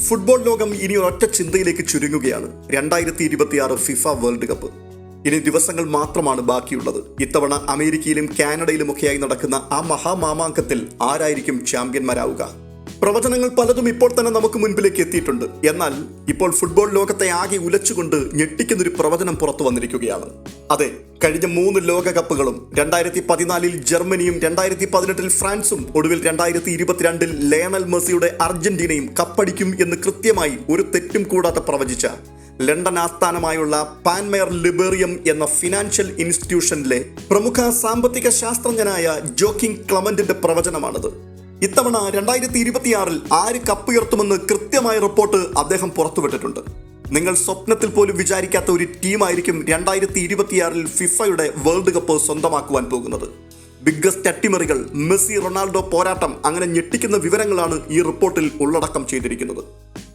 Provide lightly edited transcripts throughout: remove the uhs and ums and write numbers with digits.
Football ലോകം ഇനി ഒരൊറ്റ ചിന്തയിലേക്ക് ചുരുങ്ങുകയാണ്. 2026 ഫിഫ വേൾഡ് കപ്പ്. ഇനി ദിവസങ്ങൾ മാത്രമാണ് ബാക്കിയുള്ളത്. ഇത്തവണ അമേരിക്കയിലും കാനഡയിലുമൊക്കെയായി നടക്കുന്ന ആ മഹാമാമാങ്കത്തിൽ ആരായിരിക്കും ചാമ്പ്യന്മാരാവുക? പ്രവചനങ്ങൾ പലതും ഇപ്പോൾ തന്നെ നമുക്ക് മുൻപിലേക്ക് എത്തിയിട്ടുണ്ട്. എന്നാൽ ഇപ്പോൾ ഫുട്ബോൾ ലോകത്തെ ആകെ ഉലച്ചുകൊണ്ട് ഞെട്ടിക്കുന്നൊരു പ്രവചനം പുറത്തു വന്നിരിക്കുകയാണ്. അതെ, കഴിഞ്ഞ 3 ലോകകപ്പുകളും 2014 ജർമ്മനിയും 2018 ഫ്രാൻസും ഒടുവിൽ 2022 ലയണൽ മെസ്സിയുടെ അർജന്റീനയും കപ്പടിക്കും എന്ന് കൃത്യമായി ഒരു തെറ്റും കൂടാതെ പ്രവചിച്ച ലണ്ടൻ ആസ്ഥാനമായുള്ള പാൻമെയർ ലിബേറിയം എന്ന ഫിനാൻഷ്യൽ ഇൻസ്റ്റിറ്റ്യൂഷനിലെ പ്രമുഖ സാമ്പത്തിക ശാസ്ത്രജ്ഞനായ ജോക്കിംഗ് ക്ലമന്റിന്റെ പ്രവചനമാണിത്. ഇത്തവണ 2026 ആര് കപ്പുയർത്തുമെന്ന് കൃത്യമായ റിപ്പോർട്ട് അദ്ദേഹം പുറത്തുവിട്ടിട്ടുണ്ട്. നിങ്ങൾ സ്വപ്നത്തിൽ പോലും വിചാരിക്കാത്ത ഒരു ടീമായിരിക്കും 2026 ഫിഫയുടെ വേൾഡ് കപ്പ് സ്വന്തമാക്കുവാൻ പോകുന്നത്. ബിഗ്ഗസ്റ്റ് അട്ടിമറികൾ, മെസ്സി റൊണാൾഡോ പോരാട്ടം, അങ്ങനെ ഞെട്ടിക്കുന്ന വിവരങ്ങളാണ് ഈ റിപ്പോർട്ടിൽ ഉള്ളടക്കം ചെയ്തിരിക്കുന്നത്.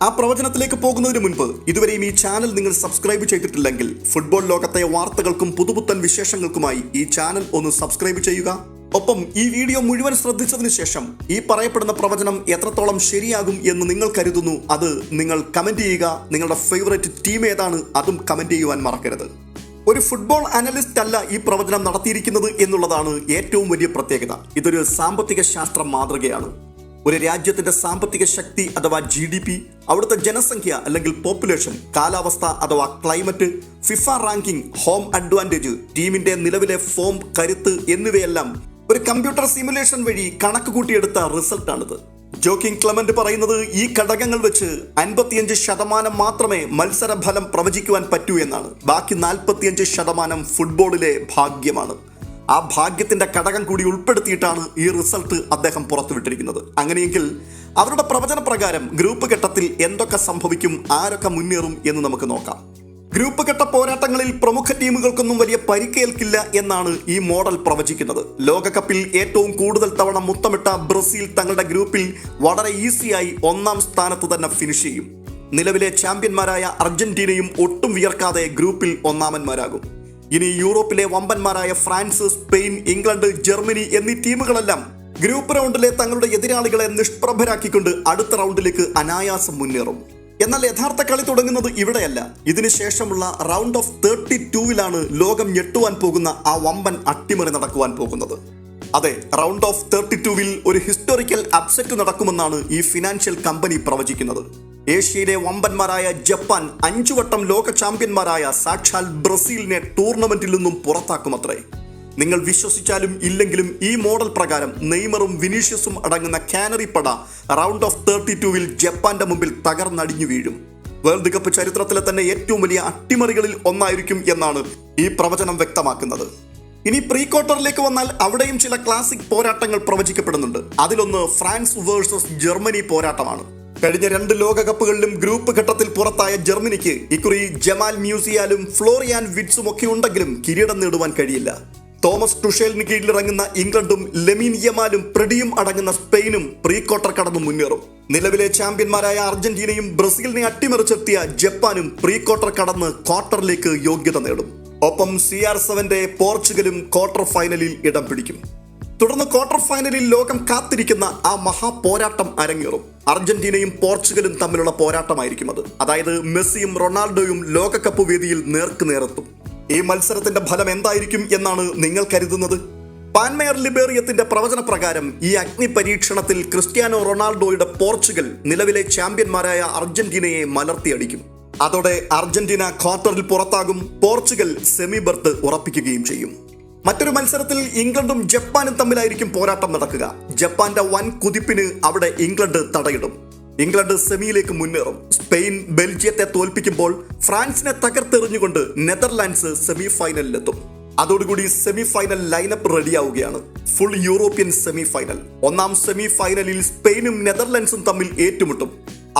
ആ പ്രവചനത്തിലേക്ക് പോകുന്നതിന് മുൻപ് ഇതുവരെയും ഈ ചാനൽ നിങ്ങൾ സബ്സ്ക്രൈബ് ചെയ്തിട്ടില്ലെങ്കിൽ ഫുട്ബോൾ ലോകത്തെ വാർത്തകൾക്കും പുതുപുത്തൻ വിശേഷങ്ങൾക്കുമായി ഈ ചാനൽ ഒന്ന് സബ്സ്ക്രൈബ് ചെയ്യുക. ഒപ്പം ഈ വീഡിയോ മുഴുവൻ ശ്രദ്ധിച്ചതിന് ശേഷം ഈ പറയപ്പെടുന്ന പ്രവചനം എത്രത്തോളം ശരിയാകും എന്ന് നിങ്ങൾ കരുതുന്നു അത് നിങ്ങൾ കമന്റ് ചെയ്യുക. നിങ്ങളുടെ ഫേവറേറ്റ് ടീം ഏതാണ് അതും കമന്റ് ചെയ്യുവാൻ മറക്കരുത്. ഒരു ഫുട്ബോൾ അനലിസ്റ്റ് അല്ല ഈ പ്രവചനം നടത്തിയിരിക്കുന്നത് എന്നുള്ളതാണ് ഏറ്റവും വലിയ പ്രത്യേകത. ഇതൊരു സാമ്പത്തിക ശാസ്ത്ര മാതൃകയാണ്. ഒരു രാജ്യത്തിന്റെ സാമ്പത്തിക ശക്തി അഥവാ GDP, അവിടുത്തെ ജനസംഖ്യ അല്ലെങ്കിൽ പോപ്പുലേഷൻ, കാലാവസ്ഥ അഥവാ climate, FIFA ranking, home advantage, ടീമിന്റെ നിലവിലെ ഫോം, കരുത്ത് എന്നിവയെല്ലാം ഒരു കമ്പ്യൂട്ടർ സിമുലേഷൻ വഴി കണക്ക് കൂട്ടിയെടുത്ത റിസൾട്ടാണിത്. ജോക്കിംഗ് ക്ലമന്റ് പറയുന്നത് ഈ ഘടകങ്ങൾ വെച്ച് 55% മാത്രമേ മത്സരഫലം പ്രവചിക്കുവാൻ പറ്റൂ എന്നാണ്. ബാക്കി 45% ഫുട്ബോളിലെ ഭാഗ്യമാണ്. ആ ഭാഗ്യത്തിന്റെ ഘടകം കൂടി ഉൾപ്പെടുത്തിയിട്ടാണ് ഈ റിസൾട്ട് അദ്ദേഹം പുറത്തുവിട്ടിരിക്കുന്നത്. അങ്ങനെയെങ്കിൽ അവരുടെ പ്രവചന പ്രകാരം ഗ്രൂപ്പ് ഘട്ടത്തിൽ എന്തൊക്കെ സംഭവിക്കും, ആരൊക്കെ മുന്നേറും എന്ന് നമുക്ക് നോക്കാം. ഗ്രൂപ്പ് ഘട്ട പോരാട്ടങ്ങളിൽ പ്രമുഖ ടീമുകൾക്കൊന്നും വലിയ പരിക്കേൽക്കില്ല എന്നാണ് ഈ മോഡൽ പ്രവചിക്കുന്നത്. ലോകകപ്പിൽ ഏറ്റവും കൂടുതൽ തവണ മുത്തമിട്ട ബ്രസീൽ തങ്ങളുടെ ഗ്രൂപ്പിൽ വളരെ ഈസിയായി 1ാം സ്ഥാനത്ത് തന്നെ ഫിനിഷ് ചെയ്യും. നിലവിലെ ചാമ്പ്യന്മാരായ അർജന്റീനയും ഒട്ടും വിയർക്കാതെ ഗ്രൂപ്പിൽ 1ാമന്മാരാകും. ഇനി യൂറോപ്പിലെ വമ്പന്മാരായ ഫ്രാൻസ്, സ്പെയിൻ, ഇംഗ്ലണ്ട്, ജർമ്മനി എന്നീ ടീമുകളെല്ലാം ഗ്രൂപ്പ് റൗണ്ടിലെ തങ്ങളുടെ എതിരാളികളെ നിഷ്പ്രഭരാക്കിക്കൊണ്ട് അടുത്ത റൗണ്ടിലേക്ക് അനായാസം മുന്നേറും. എന്നാൽ യഥാർത്ഥ കളി തുടങ്ങുന്നത് ഇവിടെയല്ല. ഇതിനുശേഷമുള്ള റൗണ്ട് ഓഫ് 32-ലാണ് ലോകം ഞെട്ടുവാൻ പോകുന്ന ആ വമ്പൻ അട്ടിമറി നടക്കുവാൻ പോകുന്നത്. അതെ, റൗണ്ട് ഓഫ് 32-ൽ ഒരു ഹിസ്റ്റോറിക്കൽ അപ്സെറ്റ് നടക്കുമെന്നാണ് ഈ ഫിനാൻഷ്യൽ കമ്പനി പ്രവചിക്കുന്നത്. ഏഷ്യയിലെ വമ്പന്മാരായ ജപ്പാൻ 5 വട്ടം ലോക ചാമ്പ്യന്മാരായ സാക്ഷാൽ ബ്രസീലിനെ ടൂർണമെന്റിൽ നിന്നും പുറത്താക്കുമത്രേ. നിങ്ങൾ വിശ്വസിച്ചാലും ഇല്ലെങ്കിലും ഈ മോഡൽ പ്രകാരം നെയ്മറും വിനീഷ്യസും അടങ്ങുന്ന കാനറി പട റൗണ്ട് ഓഫ് 32-ൽ ജപ്പാന്റെ മുമ്പിൽ തകർന്നടിഞ്ഞു വീഴും. വേൾഡ് കപ്പ് ചരിത്രത്തിലെ തന്നെ ഏറ്റവും വലിയ അട്ടിമറികളിൽ ഒന്നായിരിക്കും എന്നാണ് ഈ പ്രവചനം വ്യക്തമാക്കുന്നത്. ഇനി പ്രീ ക്വാർട്ടറിലേക്ക് വന്നാൽ അവിടെയും ചില ക്ലാസിക് പോരാട്ടങ്ങൾ പ്രവചിക്കപ്പെടുന്നുണ്ട്. അതിലൊന്ന് ഫ്രാൻസ് വേഴ്സസ് ജർമ്മനി പോരാട്ടമാണ്. കഴിഞ്ഞ 2 ലോകകപ്പുകളിലും ഗ്രൂപ്പ് ഘട്ടത്തിൽ പുറത്തായ ജർമ്മനിക്ക് ഇക്കുറി ജമാൽ മ്യൂസിയാലും ഫ്ലോറിയാൻ വിറ്റ്സും ഒക്കെ ഉണ്ടെങ്കിലും കിരീടം നേടുവാൻ കഴിയില്ല. തോമസ് ടുഷേലിന് കീഴിലിറങ്ങുന്ന ഇംഗ്ലണ്ടും ലെമീൻ യമാലും പ്രെഡിയും അടങ്ങുന്ന സ്പെയിനും പ്രീ ക്വാർട്ടർ കടന്നു മുന്നേറും. നിലവിലെ ചാമ്പ്യന്മാരായ അർജന്റീനയും ബ്രസീലിനെ അട്ടിമറിച്ചെത്തിയ ജപ്പാനും പ്രീ ക്വാർട്ടർ കടന്ന് ക്വാർട്ടറിലേക്ക് യോഗ്യത നേടും. ഒപ്പം CR7 പോർച്ചുഗലും ക്വാർട്ടർ ഫൈനലിൽ ഇടം പിടിക്കും. തുടർന്ന് ക്വാർട്ടർ ഫൈനലിൽ ലോകം കാത്തിരിക്കുന്ന ആ മഹാപോരാട്ടം അരങ്ങേറും. അർജന്റീനയും പോർച്ചുഗലും തമ്മിലുള്ള പോരാട്ടമായിരിക്കും അത്. അതായത് മെസ്സിയും റൊണാൾഡോയും ലോകകപ്പ് വേദിയിൽ നേർക്കുനേരെത്തും. ഈ മത്സരത്തിന്റെ ഫലം എന്തായിരിക്കും എന്നാണ് നിങ്ങൾ കരുതുന്നത്? പാൻമെയർ ലിബേറിയത്തിന്റെ പ്രവചന പ്രകാരം ഈ അഗ്നി പരീക്ഷണത്തിൽ ക്രിസ്ത്യാനോ റൊണാൾഡോയുടെ പോർച്ചുഗൽ നിലവിലെ ചാമ്പ്യന്മാരായ അർജന്റീനയെ മലർത്തിയടിക്കും. അതോടെ അർജന്റീന ക്വാർട്ടറിൽ പുറത്താകും. പോർച്ചുഗൽ സെമി ബർത്ത് ഉറപ്പിക്കുകയും ചെയ്യും. മറ്റൊരു മത്സരത്തിൽ ഇംഗ്ലണ്ടും ജപ്പാനും തമ്മിലായിരിക്കും പോരാട്ടം നടക്കുക. ജപ്പാന്റെ വൻ കുതിപ്പിന് അവിടെ ഇംഗ്ലണ്ട് തടയിടും. ഇംഗ്ലണ്ട് സെമിയിലേക്ക് മുന്നേറും. സ്പെയിൻ ബെൽജിയത്തെ തോൽപ്പിക്കുമ്പോൾ ഫ്രാൻസിനെ തകർത്തെറിഞ്ഞുകൊണ്ട് നെതർലാൻഡ്സ് സെമി ഫൈനലിലെത്തും. അതോടുകൂടി സെമി ഫൈനൽ ലൈനപ്പ് റെഡിയാവുകയാണ്. Full European semi final. 1ാം സെമി ഫൈനലിൽ സ്പെയിനും നെതർലാൻഡ്സും തമ്മിൽ ഏറ്റുമുട്ടും.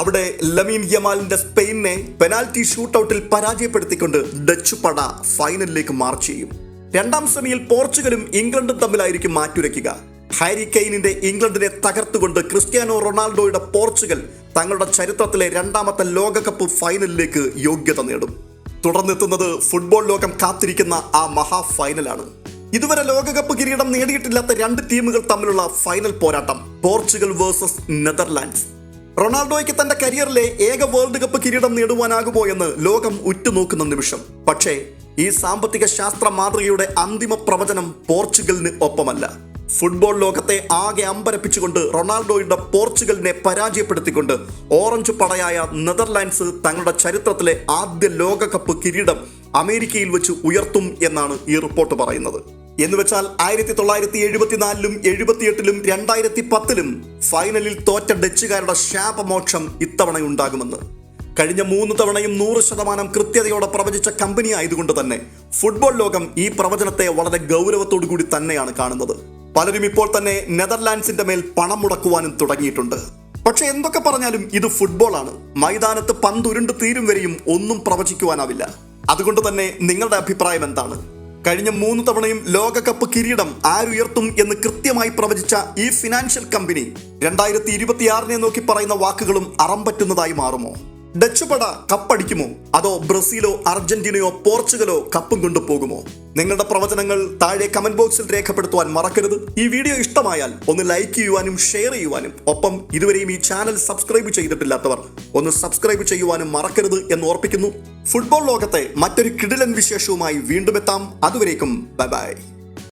അവിടെ ലമീൻ യമാലിന്റെ സ്പെയിനെ പെനാൽറ്റി ഷൂട്ടൌട്ടിൽ പരാജയപ്പെടുത്തിക്കൊണ്ട് ഡച്ച് പട ഫൈനലിലേക്ക് മാർച്ച് ചെയ്യും. 2ാം സെമിയിൽ പോർച്ചുഗലും ഇംഗ്ലണ്ടും തമ്മിലായിരിക്കും മാറ്റുരയ്ക്കുക. ഹാരി കെയ്നിന്റെ ഇംഗ്ലണ്ടിനെ തകർത്തുകൊണ്ട് ക്രിസ്ത്യാനോ റൊണാൾഡോയുടെ പോർച്ചുഗൽ തങ്ങളുടെ ചരിത്രത്തിലെ 2ാമത്തെ ലോകകപ്പ് ഫൈനലിലേക്ക് യോഗ്യത നേടും. തുടർന്നെത്തുന്നത് ഫുട്ബോൾ ലോകം കാത്തിരിക്കുന്ന ആ മഹാ ഫൈനലാണ്. ഇതുവരെ ലോകകപ്പ് കിരീടം നേടിയിട്ടില്ലാത്ത 2 ടീമുകൾ തമ്മിലുള്ള ഫൈനൽ പോരാട്ടം. Portugal versus Netherlands. റൊണാൾഡോയ്ക്ക് തന്റെ കരിയറിലെ ഏക വേൾഡ് കപ്പ് കിരീടം നേടുവാനാകുമോ എന്ന് ലോകം ഉറ്റുനോക്കുന്ന നിമിഷം. പക്ഷേ ഈ സാമ്പത്തിക ശാസ്ത്ര മാതൃകയുടെ അന്തിമ പ്രവചനം പോർച്ചുഗലിന് ഒപ്പമല്ല. ഫുട്ബോൾ ലോകത്തെ ആകെ അമ്പരപ്പിച്ചുകൊണ്ട് റൊണാൾഡോയുടെ പോർച്ചുഗലിനെ പരാജയപ്പെടുത്തിക്കൊണ്ട് ഓറഞ്ച് പടയായ നെതർലാൻഡ്സ് തങ്ങളുടെ ചരിത്രത്തിലെ ആദ്യ ലോകകപ്പ് കിരീടം അമേരിക്കയിൽ വെച്ച് ഉയർത്തും എന്നാണ് ഈ റിപ്പോർട്ട് പറയുന്നത്. എന്നുവെച്ചാൽ 1974-ലും 78-ലും 2010-ലും ഫൈനലിൽ തോറ്റ ഡച്ചുകാരുടെ ശാപമോക്ഷം ഇത്തവണയുണ്ടാകുമെന്ന്. കഴിഞ്ഞ 3 തവണയും 100% കൃത്യതയോടെ പ്രവചിച്ച കമ്പനി ആയതുകൊണ്ട് തന്നെ ഫുട്ബോൾ ലോകം ഈ പ്രവചനത്തെ വളരെ ഗൗരവത്തോടു കൂടി തന്നെയാണ് കാണുന്നത്. പലരും ഇപ്പോൾ തന്നെ നെതർലാൻഡ്സിന്റെ മേൽ പണം മുടക്കുവാനും തുടങ്ങിയിട്ടുണ്ട്. പക്ഷെ എന്തൊക്കെ പറഞ്ഞാലും ഇത് ഫുട്ബോളാണ്. മൈതാനത്ത് പന്തുരുണ്ട് തീരും വരെയും ഒന്നും പ്രവചിക്കുവാനാവില്ല. അതുകൊണ്ട് തന്നെ നിങ്ങളുടെ അഭിപ്രായം എന്താണ്? കഴിഞ്ഞ 3 തവണയും ലോകകപ്പ് കിരീടം ആരുയർത്തും എന്ന് കൃത്യമായി പ്രവചിച്ച ഈ ഫിനാൻഷ്യൽ കമ്പനി 2026 നോക്കി പറയുന്ന വാക്കുകളും അറം പറ്റുന്നതായി മാറുമോ? ഡച്ച് പട കപ്പടിക്കുമോ? അതോ ബ്രസീലോ അർജന്റീനയോ പോർച്ചുഗലോ കപ്പും കൊണ്ടുപോകുമോ? നിങ്ങളുടെ പ്രവചനങ്ങൾ താഴെ കമന്റ് ബോക്സിൽ രേഖപ്പെടുത്തുവാൻ മറക്കരുത്. ഈ വീഡിയോ ഇഷ്ടമായാൽ ഒന്ന് ലൈക്ക് ചെയ്യുവാനും ഷെയർ ചെയ്യുവാനും ഒപ്പം ഇതുവരെയും ഈ ചാനൽ സബ്സ്ക്രൈബ് ചെയ്തിട്ടില്ലാത്തവർ ഒന്ന് സബ്സ്ക്രൈബ് ചെയ്യുവാനും മറക്കരുത് എന്ന് ഓർപ്പിക്കുന്നു. ഫുട്ബോൾ ലോകത്തെ മറ്റൊരു കിടിലൻ വിശേഷവുമായി വീണ്ടും എത്താം. അതുവരേക്കും ബൈ ബൈ.